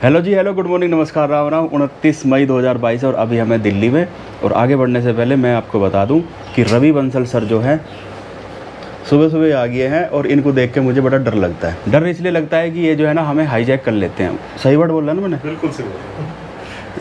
Hello जी, hello, good morning, नमस्कार, राम राम। 29 मई 2022 और अभी हमें दिल्ली में। और आगे बढ़ने से पहले मैं आपको बता दूं कि रवि बंसल सर जो हैं सुबह सुबह आ गए हैं और इनको देख के मुझे बड़ा डर लगता है। डर इसलिए लगता है कि ये जो है ना हमें हाईजैक कर लेते हैं। सही वर्ड बोल रहा ना मैंने? बिल्कुल सही।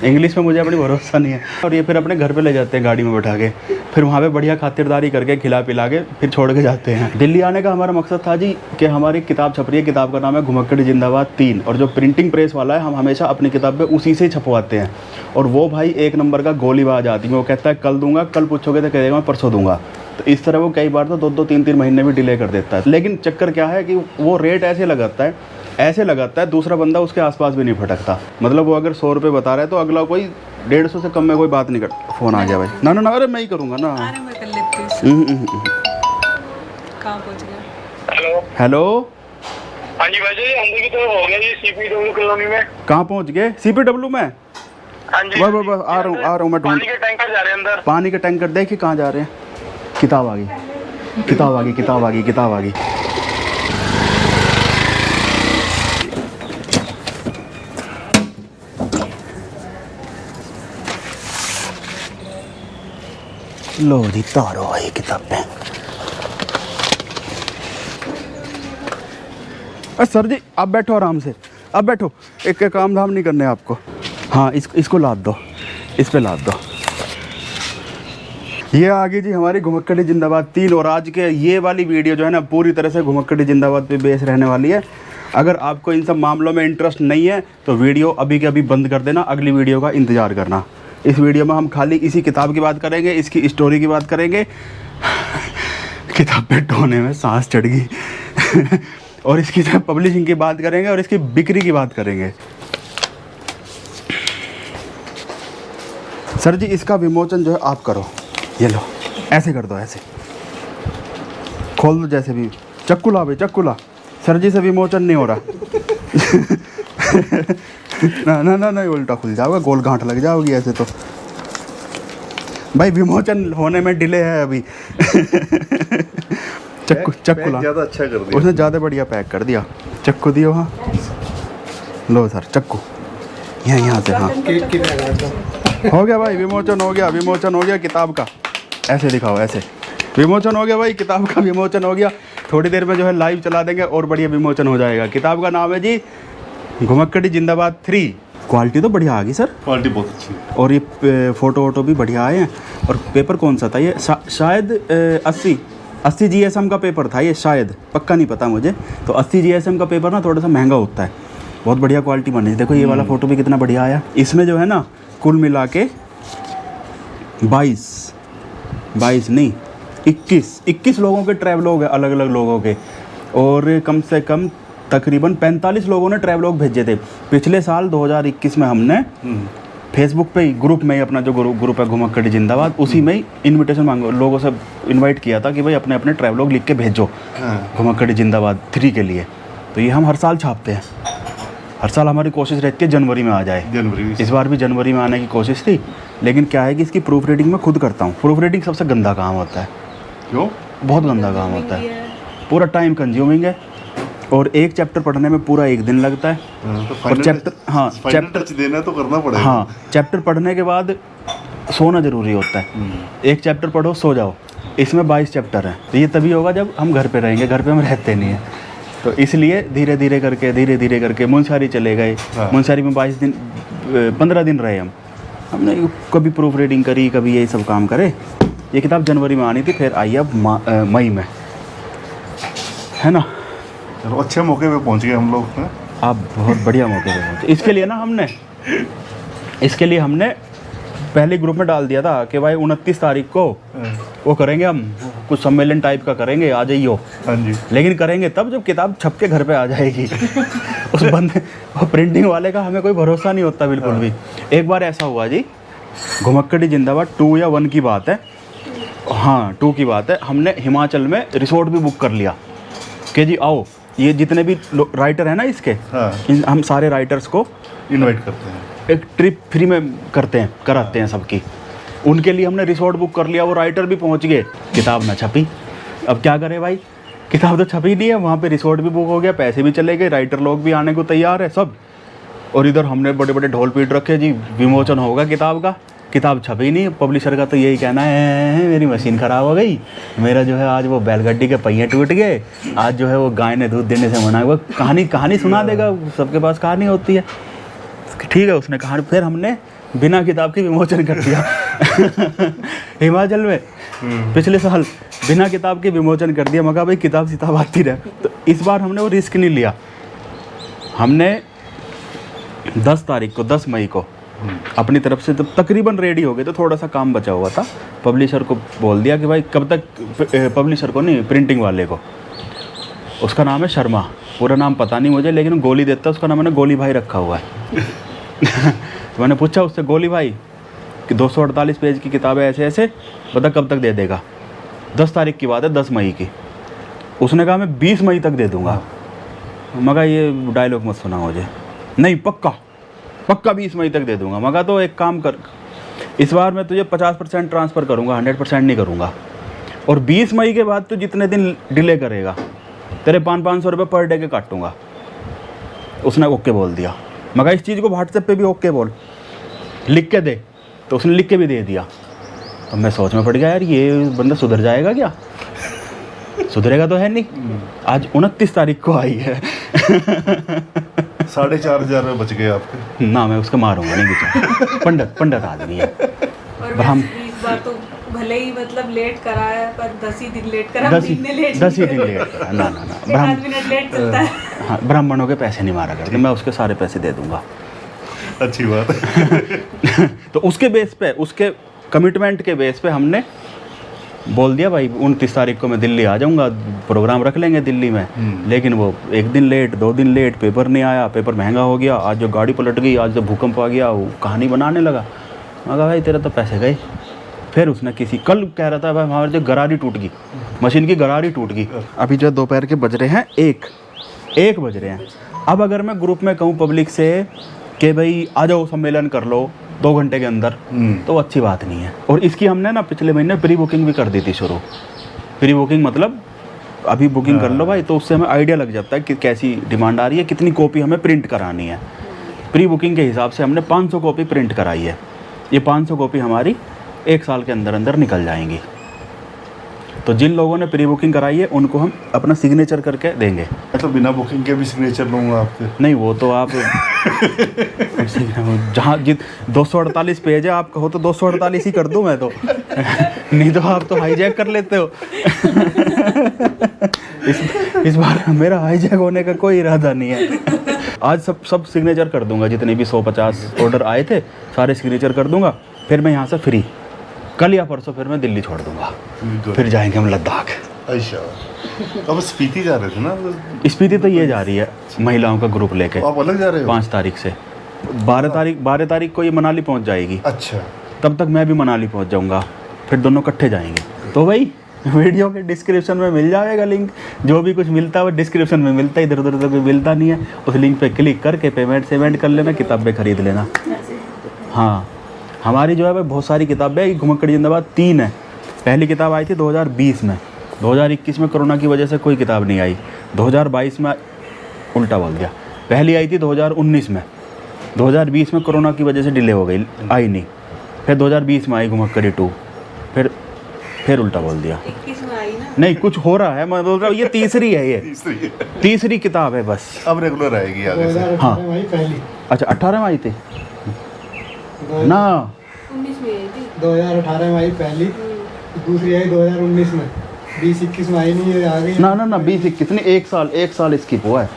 इंग्लिश में मुझे अपनी भरोसा नहीं है। और ये फिर अपने घर पे ले जाते हैं गाड़ी में बैठा के, फिर वहाँ पे बढ़िया खातिरदारी करके खिला पिला के फिर छोड़ के जाते हैं। दिल्ली आने का हमारा मकसद था जी कि हमारी किताब छप रही है। किताब का नाम है घुमक्कड़ जिंदाबाद 3 और जो प्रिंटिंग प्रेस वाला है हम हमेशा अपनी किताब पे उसी से ही छपवाते हैं। और वो भाई एक नंबर का गोलीबाज आदमी, वो कहता है कल दूंगा, कल पूछोगे तो कहेगा मैं परसों दूंगा। तो इस तरह वो कई बार तो 2-2, 3-3 महीने भी डिले कर देता है। लेकिन चक्कर क्या है कि वो रेट ऐसे लगाता है दूसरा बंदा उसके आसपास भी नहीं फटकता। मतलब वो अगर 100 रुपये बता रहा है तो अगला कोई 150 से कम में कोई बात नहीं करता। फ़ोन आ गया भाई। ना अरे मैं ही करूँगा ना। अरे मैं कर लेती हूँ। कहाँ पहुँच गया? हेलो। हाँ जी भाई जी, अंदर की तरफ हो गया जी सीपीडब्ल्यू कॉलोनी में। कहाँ पहुँच गए? सीपीडब्ल्यू में? हाँ जी बस आ रहा हूँ मैं। पानी के टैंकर जा रहे हैं अंदर। पानी के टैंकर देखिए कहाँ जा रहे हैं। किताब आ गई। लो जी, तारो भाई किताबें। सर जी आप बैठो आराम से, अब बैठो। एक काम धाम नहीं करने आपको। हाँ इसको लाद दो, इस पे लाद दो। ये आ गई जी हमारी घुमक्कड़ जिंदाबाद 3। और आज के ये वाली वीडियो जो है ना पूरी तरह से घुमक्कड़ जिंदाबाद पे बेस रहने वाली है। अगर आपको इन सब मामलों में इंटरेस्ट नहीं है तो वीडियो अभी के अभी बंद कर देना, अगली वीडियो का इंतज़ार करना। इस वीडियो में हम खाली इसी किताब की बात करेंगे, इसकी स्टोरी की बात करेंगे। किताब पे ढोने में सांस चढ़ गई। और इसकी पब्लिशिंग की बात करेंगे और इसकी बिक्री की बात करेंगे। सर जी इसका विमोचन जो है आप करो। ये लो, ऐसे कर दो, ऐसे खोल दो, जैसे भी। चक्कू ला भाई, चक्कू ला। सर जी से विमोचन नहीं हो रहा। ना उल्टा खुल जाओगा, गोल गांठ लग जाओगी ऐसे तो। भाई विमोचन होने में डिले है अभी। चक्कू ला। ज़्यादा अच्छा कर दिया उसने ज़्यादा बढ़िया पैक कर दिया। चक्कू दियो। हाँ लो सर, चक्कू यहाँ से। हाँ हो गया भाई, विमोचन हो गया किताब का। ऐसे दिखाओ, ऐसे। विमोचन हो गया भाई, किताब का विमोचन हो गया। थोड़ी देर में जो है लाइव चला देंगे और बढ़िया विमोचन हो जाएगा। किताब का नाम है जी घुमक्कड़ जिंदाबाद 3। क्वालिटी तो बढ़िया आ गई सर, क्वालिटी बहुत अच्छी है। और ये फ़ोटो वोटो भी बढ़िया आए हैं। और पेपर कौन सा था ये? शायद 80 GSM का पेपर था ये, शायद, पक्का नहीं पता मुझे। तो 80 GSM का पेपर ना थोड़ा सा महंगा होता है। बहुत बढ़िया क्वालिटी बनी है। देखो ये वाला फ़ोटो भी कितना बढ़िया आया। इसमें जो है ना कुल मिला के 22 नहीं 21 लोगों के ट्रैवलॉग है, अलग अलग लोगों के। और कम से कम तकरीबन 45 लोगों ने ट्रैवलॉग भेजे थे। पिछले साल 2021 में हमने फेसबुक पे ही ग्रुप में ही, अपना जो ग्रुप है घुमक्कड़ जिंदाबाद, उसी में ही इनविटेशन मांगो, लोगों से इनवाइट किया था कि भाई अपने अपने ट्रैवलॉग लिख के भेजो घुमक्कड़ जिंदाबाद 3 के लिए। तो ये हम हर साल छापते हैं। हर साल हमारी कोशिश रहती है जनवरी में आ जाए। इस बार भी जनवरी में आने की कोशिश थी, लेकिन क्या है कि इसकी प्रूफ रीडिंग मैं खुद करता हूँ। प्रूफ रीडिंग सबसे गंदा काम होता है। क्यों? बहुत गंदा काम होता है, पूरा टाइम कंज्यूमिंग है। और एक चैप्टर पढ़ने में पूरा 1 दिन लगता है। तो और चैप्टर टच देना तो करना पड़ेगा। हाँ, चैप्टर पढ़ने के बाद सोना ज़रूरी होता है। एक चैप्टर पढ़ो, सो जाओ। इसमें 22 चैप्टर हैं। तो ये तभी होगा जब हम घर पे रहेंगे, घर पे हम रहते नहीं हैं। तो इसलिए धीरे धीरे करके मुंशियारी चले गए। मुंशियारी में 15 दिन रहे हमने कभी प्रूफ रीडिंग करी, कभी यही सब काम करे। ये किताब जनवरी में आनी थी, फिर आई अब मई में, है ना। चलो अच्छे मौके पे पहुंच गए हम लोग। आप बहुत बढ़िया मौके पे पहुंचे। इसके लिए हमने पहले ग्रुप में डाल दिया था कि भाई 29 तारीख को वो करेंगे, हम कुछ सम्मेलन टाइप का करेंगे, आ जाइयो। हाँ जी। लेकिन करेंगे तब जब किताब छप के घर पे आ जाएगी। उस बंदे प्रिंटिंग वाले का हमें कोई भरोसा नहीं होता बिल्कुल भी। एक बार ऐसा हुआ जी, घुमक्कड़ जिंदाबाद 2 या 1 की बात है। हाँ 2 की बात है। हमने हिमाचल में रिसोर्ट भी बुक कर लिया कि जी आओ, ये जितने भी राइटर हैं ना इसके, हम सारे राइटर्स को इनवाइट करते हैं, एक ट्रिप फ्री में कराते हैं सबकी। उनके लिए हमने रिसोर्ट बुक कर लिया। वो राइटर भी पहुंच गए, किताब ना छपी। अब क्या करें भाई, किताब तो छपी नहीं है। वहाँ पे रिसोर्ट भी बुक हो गया, पैसे भी चले गए, राइटर लोग भी आने को तैयार है सब। और इधर हमने बड़े बड़े ढोल पीट रखे जी, विमोचन होगा किताब का, किताब छपी नहीं। पब्लिशर का तो यही कहना है मेरी मशीन ख़राब हो गई, मेरा जो है आज वो बैलगाड़ी के पहिए टूट गए, आज जो है वो गाय ने दूध देने से मना, वो कहानी सुना देगा, सबके पास कहानी होती है। ठीक है, उसने कहानी, फिर हमने बिना किताब के विमोचन कर दिया हिमाचल में पिछले साल बिना किताब के विमोचन कर दिया। मगर भाई किताब आती रहे। तो इस बार हमने वो रिस्क नहीं लिया। हमने 10 तारीख को, 10 मई को अपनी तरफ से जब तकरीबन रेडी हो गए तो थोड़ा सा काम बचा हुआ था, पब्लिशर को बोल दिया कि भाई कब तक, पब्लिशर को नहीं, प्रिंटिंग वाले को, उसका नाम है शर्मा, पूरा नाम पता नहीं मुझे, लेकिन गोली देता है, उसका नाम मैंने गोली भाई रखा हुआ है तो मैंने पूछा उससे, गोली भाई कि 248 पेज की किताब है ऐसे ऐसे, बता कब तक दे देगा। 10 तारीख की बात है, 10 मई की। उसने कहा मैं 20 मई तक दे दूँगा। मगर ये डायलॉग मत सुना मुझे, नहीं पक्का 20 मई तक दे दूंगा। मगर तो एक काम कर, इस बार मैं तुझे 50% ट्रांसफ़र करूंगा, 100% नहीं करूंगा, और 20 मई के बाद तू जितने दिन डिले करेगा तेरे 500-500 रुपये पर डे के काटूंगा। उसने ओके बोल दिया। मगर इस चीज़ को व्हाट्सएप पे भी ओके बोल, लिख के दे, तो उसने लिख के भी दे दिया। तो मैं सोच में पड़ गया, यार ये बंदा सुधर जाएगा क्या? सुधरेगा तो है नहीं। आज 29 तारीख को आई है 4,500 रुपये बच गए आपके। ना, मैं उसको मारूंगा नहीं बेचारा, पंडित आदमी है। और हम इस बार तो भले ही मतलब लेट कराया, पर 10 ही दिन लेट करा, 10 ही महीने लेट 10 ही नहीं दिन करा। लेट करा। ना 1 मिनट लेट चलता है। हाँ, ब्राह्मणों के पैसे नहीं मारा करते, मैं उसके सारे पैसे दे दूंगा अच्छी बात है तो उसके बेस पे, उसके कमिटमेंट के बेस पे हमने बोल दिया भाई 29 तारीख को मैं दिल्ली आ जाऊंगा, प्रोग्राम रख लेंगे दिल्ली में। लेकिन वो 1 दिन लेट, 2 दिन लेट, पेपर नहीं आया, पेपर महंगा हो गया, आज जो गाड़ी पलट गई, आज जो भूकंप आ गया, वो कहानी बनाने लगा। मगर भाई तेरा तो पैसे गए। फिर उसने कल कह रहा था भाई हमारी जो गरारी टूट गई, मशीन की गरारी टूट गई। अभी जो दोपहर के बज रहे हैं 1 बज रहे हैं। अब अगर मैं ग्रुप में कहूँ पब्लिक से कि भाई आ जाओ सम्मेलन कर लो 2 घंटे के अंदर, तो अच्छी बात नहीं है। और इसकी हमने ना पिछले महीने प्री बुकिंग भी कर दी थी शुरू। प्री बुकिंग मतलब अभी बुकिंग कर लो भाई, तो उससे हमें आइडिया लग जाता है कि कैसी डिमांड आ रही है, कितनी कॉपी हमें प्रिंट करानी है। प्री बुकिंग के हिसाब से हमने 500 कॉपी प्रिंट कराई है। ये 500 कॉपी हमारी 1 साल के अंदर अंदर निकल जाएंगी। तो जिन लोगों ने प्री बुकिंग कराई है उनको हम अपना सिग्नेचर करके देंगे। मैं तो बिना बुकिंग के भी सिग्नेचर लूँगा आपके। नहीं, वो तो आप जहाँ 248 पेज है, आप कहो तो 248 ही कर दूँ मैं तो नहीं तो आप तो हाईजैक कर लेते हो इस बार मेरा हाईजैक होने का कोई इरादा नहीं है। आज सब सिग्नेचर कर दूंगा, जितने भी 150 ऑर्डर आए थे सारे सिग्नेचर कर दूंगा। फिर मैं यहाँ से फ्री, कल या परसों फिर मैं दिल्ली छोड़ दूंगा, फिर जाएंगे हम लद्दाख। अच्छा, अब स्पीति जा रहे थे ना? स्पीति तो ये जा रही है महिलाओं का ग्रुप लेके। आप अलग जा रहे हो? 5 तारीख से 12 तारीख को ये मनाली पहुंच जाएगी। अच्छा, तब तक मैं भी मनाली पहुंच जाऊंगा, फिर दोनों इकट्ठे जाएंगे। तो भाई वीडियो के डिस्क्रिप्शन में मिल जाएगा लिंक, जो भी कुछ मिलता है वो डिस्क्रिप्शन में मिलता है, इधर उधर तो कोई मिलता नहीं है। उस लिंक पे क्लिक करके पेमेंट कर लेना, किताबें खरीद लेना। हाँ, हमारी जो है भाई बहुत सारी किताबें, घुमक्कड़ जिंदाबाद 3 है। पहली किताब आई थी 2020 में, 2021 में कोरोना की वजह से कोई किताब नहीं आई, 2022 में उल्टा बोल दिया, पहली आई थी 2019 में, 2020 में कोरोना की वजह से डिले हो गई, आई नहीं। फिर 2020 में आई घुमक्कड़ी 2, फिर उल्टा बोल दिया। 21 में आई ना? नहीं, कुछ हो रहा है, मैं बोल रहा हूँ ये तीसरी है, ये तीसरी किताब है बस। अब रेगुलर आएगी आगे से। हाँ, पहली अच्छा 18 में आई थी ना? 19 में आई थी। 2018 में आई पहली, दूसरी आई 2019 में, 20-21 में आई नहीं, ये आ गई ना 20-21 नहीं, 1 साल स्किप हुआ है।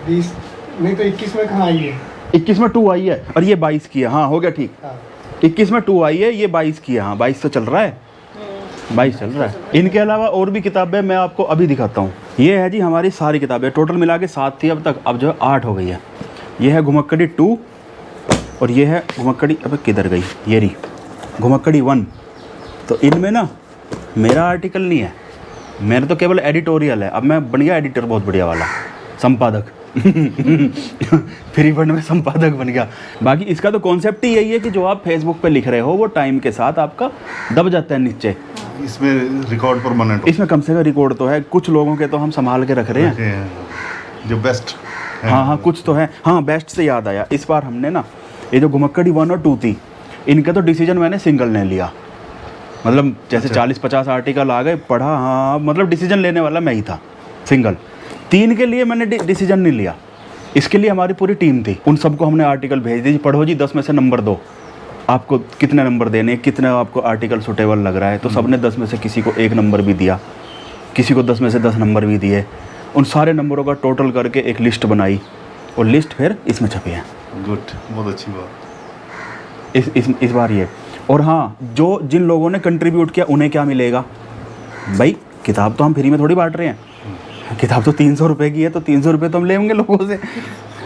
20 नहीं तो 21 में कहाँ आई है? 21 में 2 आई है और ये 22 की है। हाँ, हो गया ठीक। हाँ। 21 में 2 आई है, ये 22 की है। हाँ, 22 तो चल रहा है, 22 चल रहा है। इनके अलावा और भी किताबें मैं आपको अभी दिखाता हूँ। ये है जी हमारी सारी किताबें, टोटल मिला के 7 थी अब तक, अब जो है 8 हो गई है। ये है घुमक्कड़ी 2 और ये है घुमक्कड़ी, अब किधर गई, ये रही घुमक्कड़ी 1। तो इनमें ना मेरा आर्टिकल नहीं है, मेरा तो केवल एडिटोरियल है। अब मैं बन गया एडिटर, बहुत बढ़िया वाला संपादक फ्री फंड में संपादक बन गया। बाकी इसका तो कॉन्सेप्ट ही यही है कि जो आप फेसबुक पे लिख रहे हो वो टाइम के साथ आपका दब जाता है नीचे। इसमें रिकॉर्ड परमानेंट, इसमें कम से कम रिकॉर्ड तो है, कुछ लोगों के तो हम संभाल के रख रहे हैं। जो बेस्ट हाँ हाँ कुछ तो है। हाँ बेस्ट से याद आया, इस बार हमने ना ये जो घुमक्कड़ी 1 और 2 थी, इनका तो डिसीजन मैंने सिंगल ने लिया। मतलब जैसे 40-50 आर्टिकल आ गए, पढ़ा, हाँ मतलब डिसीजन लेने वाला मैं ही था सिंगल। 3 के लिए मैंने डिसीजन नहीं लिया, इसके लिए हमारी पूरी टीम थी। उन सबको हमने आर्टिकल भेज दी, पढ़ो जी 10 में से नंबर दो, आपको कितने नंबर देने, कितना आपको आर्टिकल सूटेबल लग रहा है। तो सबने 10 में से किसी को 1 नंबर भी दिया, किसी को 10 में से 10 नंबर भी दिए। उन सारे नंबरों का टोटल करके एक लिस्ट बनाई, और लिस्ट फिर इसमें छपी है। गुड, बहुत अच्छी बात। इस बार ये। और हाँ, जो जिन लोगों ने कंट्रीब्यूट किया उन्हें क्या मिलेगा भाई? किताब तो हम फ्री में थोड़ी बांट रहे हैं, किताब तो 300 रुपये की है, तो 300 रुपये तो हम लेंगे लोगों से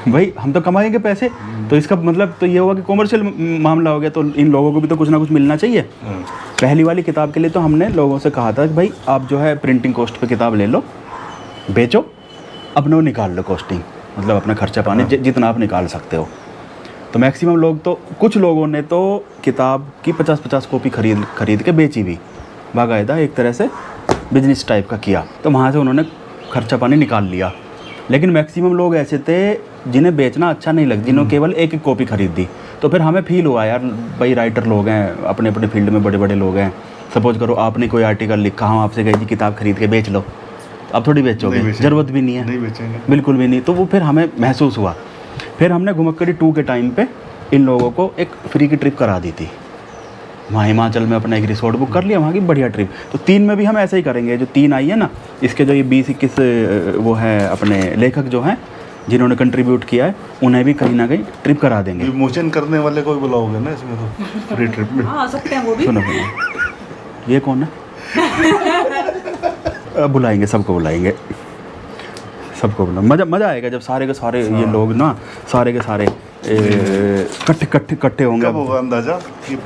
भाई, हम तो कमाएंगे पैसे। तो इसका मतलब तो ये होगा कि कॉमर्शियल मामला हो गया, तो इन लोगों को भी तो कुछ ना कुछ मिलना चाहिए। पहली वाली किताब के लिए तो हमने लोगों से कहा था कि भाई आप जो है प्रिंटिंग कॉस्ट पे किताब ले लो, बेचो, अपने निकाल लो कॉस्टिंग, मतलब अपना खर्चा पानी जितना आप निकाल सकते हो। तो मैक्सिमम लोग तो, कुछ लोगों ने तो किताब की 50-50 कॉपी खरीद के बेची भी, बाकायदा एक तरह से बिजनेस टाइप का किया। तो वहाँ से उन्होंने खर्चा पानी निकाल लिया। लेकिन मैक्सिमम लोग ऐसे थे जिन्हें बेचना अच्छा नहीं लगा, जिन्होंने केवल एक एक कॉपी खरीद दी। तो फिर हमें फील हुआ यार भाई राइटर लोग हैं, अपने अपने फील्ड में बड़े बड़े लोग हैं, सपोज करो आपने कोई आर्टिकल लिखा, हम आपसे कहे जी किताब खरीद के बेच लो, अब थोड़ी बेचोगे, ज़रूरत भी नहीं है, नहीं बेचेंगे, बिल्कुल भी नहीं। तो वो फिर हमें महसूस हुआ। फिर हमने घुमक्कड़ी 2 के टाइम पे इन लोगों को एक फ्री की ट्रिप करा दी थी, वहाँ हिमाचल में अपना एक रिसोर्ट बुक कर लिया, वहाँ की बढ़िया ट्रिप। तो 3 में भी हम ऐसे ही करेंगे। जो 3 आई है ना, इसके जो ये 20-21 वो है अपने लेखक जो हैं जिन्होंने कंट्रीब्यूट किया है, उन्हें भी कहीं ना कहीं ट्रिप करा देंगे। विमोचन करने वाले को भी बुलाओगे ना इसमें, तो फ्री ट्रिप में हाँ आ सकते हैं वो भी। सुनो ये कौन है? बुलाएंगे, सबको बुलाएंगे, सबको बुला, मज़ा आएगा जब सारे के सारे ये लोग ना, सारे के सारे इकट्ठे होंगे। कब होगा अंदाजा?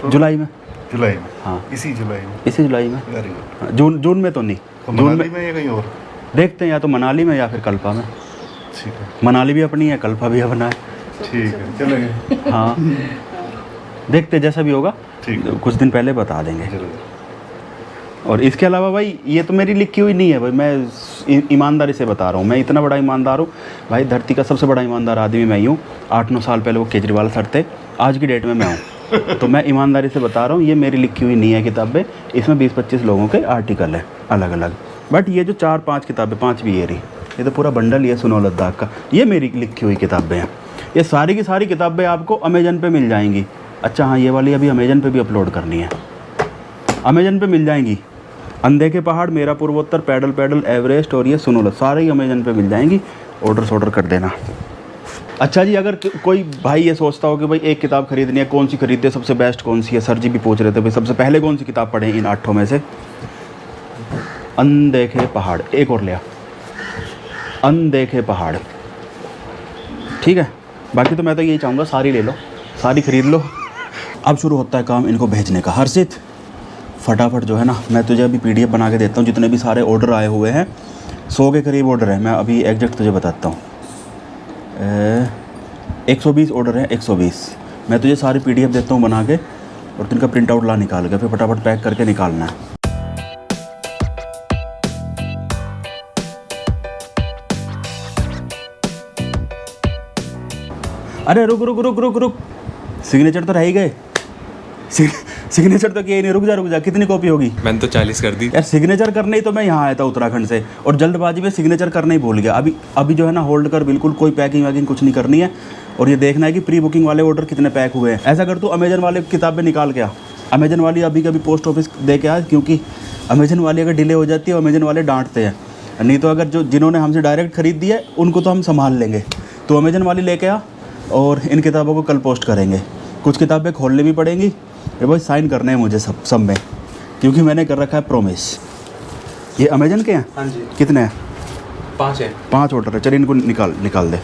जुलाई में। जुलाई में? हाँ इसी जुलाई में। इसी जुलाई में। Very good. जून में तो नहीं, तो जून मनाली में या कहीं और? देखते हैं, या तो मनाली में या फिर कल्पा में। ठीक है, मनाली भी अपनी है, कल्पा भी अपना है। ठीक है, चलेंगे। हाँ देखते हैं, जैसा भी होगा ठीक है, कुछ दिन पहले बता देंगे। जरूर। और इसके अलावा भाई ये तो मेरी लिखी हुई नहीं है भाई, मैं ईमानदारी से बता रहा हूँ, मैं इतना बड़ा ईमानदार हूँ भाई, धरती का सबसे बड़ा ईमानदार आदमी मैं ही हूँ। 8-9 साल पहले वो केजरीवाल सर थे, आज की डेट में मैं हूँ। तो मैं ईमानदारी से बता रहा हूँ, ये मेरी लिखी हुई नहीं है किताबें, इसमें 20-25 लोगों के आर्टिकल है अलग अलग। बट ये जो 4-5 किताबें, 5वीं ये तो पूरा बंडल ही है सुनो लद्दाख का, ये मेरी लिखी हुई किताबें हैं। ये सारी की सारी किताबें आपको अमेजन पे मिल जाएंगी। अच्छा हाँ, ये वाली अभी अमेजन पे भी अपलोड करनी है, अमेजन पे मिल जाएंगी। अनदेखे पहाड़, मेरा पूर्वोत्तर, पैडल एवरेस्ट और ये सुनो लद्दाख, सारे ही अमेजन पे मिल जाएंगी। ऑर्डर कर देना। अच्छा जी, अगर कोई भाई ये सोचता हो कि भाई एक किताब खरीदनी है, कौन सी खरीदे, सबसे बेस्ट कौन सी है? सर जी भी पूछ रहे थे भाई सबसे पहले कौन सी किताब पढ़ें इन 8 में से? अनदेखे पहाड़, एक और लिया, अनदेखे पहाड़, ठीक है। बाकी तो मैं तो यही चाहूँगा सारी ले लो, सारी खरीद लो। अब शुरू होता है काम इनको भेजने का। हर्षित फटाफट जो है ना, मैं तुझे अभी PDF बना के देता हूँ, जितने भी सारे ऑर्डर आए हुए हैं, 100 के करीब ऑर्डर है। मैं अभी एग्जैक्ट तुझे बताता हूँ, 120 ऑर्डर है, 120। मैं तुझे सारी PDF देता हूँ बना के, और तिनका प्रिंट आउट ला निकाल के, फिर फटाफट पैक करके निकालना है। अरे रुक, सिग्नेचर तो रह ही गए, सिग्नेचर तो किया ही नहीं। रुक जा, कितनी कॉपी होगी? मैंने तो 40 कर दी यार। सिग्नेचर करने ही तो मैं यहाँ आया था उत्तराखंड से, और जल्दबाजी में सिग्नेचर करने ही भूल गया। अभी जो है ना, होल्ड कर, बिल्कुल कोई पैकिंग वैकिंग कुछ नहीं करनी है, और ये देखना है कि प्री बुकिंग वाले ऑर्डर कितने पैक हुए हैं। ऐसा कर, तू अमेजन वाले किताबें निकाल के आ, अमेजन वाली अभी कभी पोस्ट ऑफिस दे के आ, क्योंकि अमेजन वाली अगर डिले हो जाती है, अमेजन वाले डांटते हैं। नहीं तो अगर जिन्होंने हमसे डायरेक्ट खरीद दिया है उनको तो हम संभाल लेंगे। तो अमेजन वाली लेके आ, और इन किताबों को कल पोस्ट करेंगे। कुछ किताबें खोलनी भी पड़ेंगी, ये भाई साइन करने हैं मुझे सब में, क्योंकि मैंने कर रखा है प्रॉमिस। ये अमेजन के हैं? हाँ जी। कितने हैं? 5 है। 5 ऑर्डर है। चलिए इनको निकाल दे।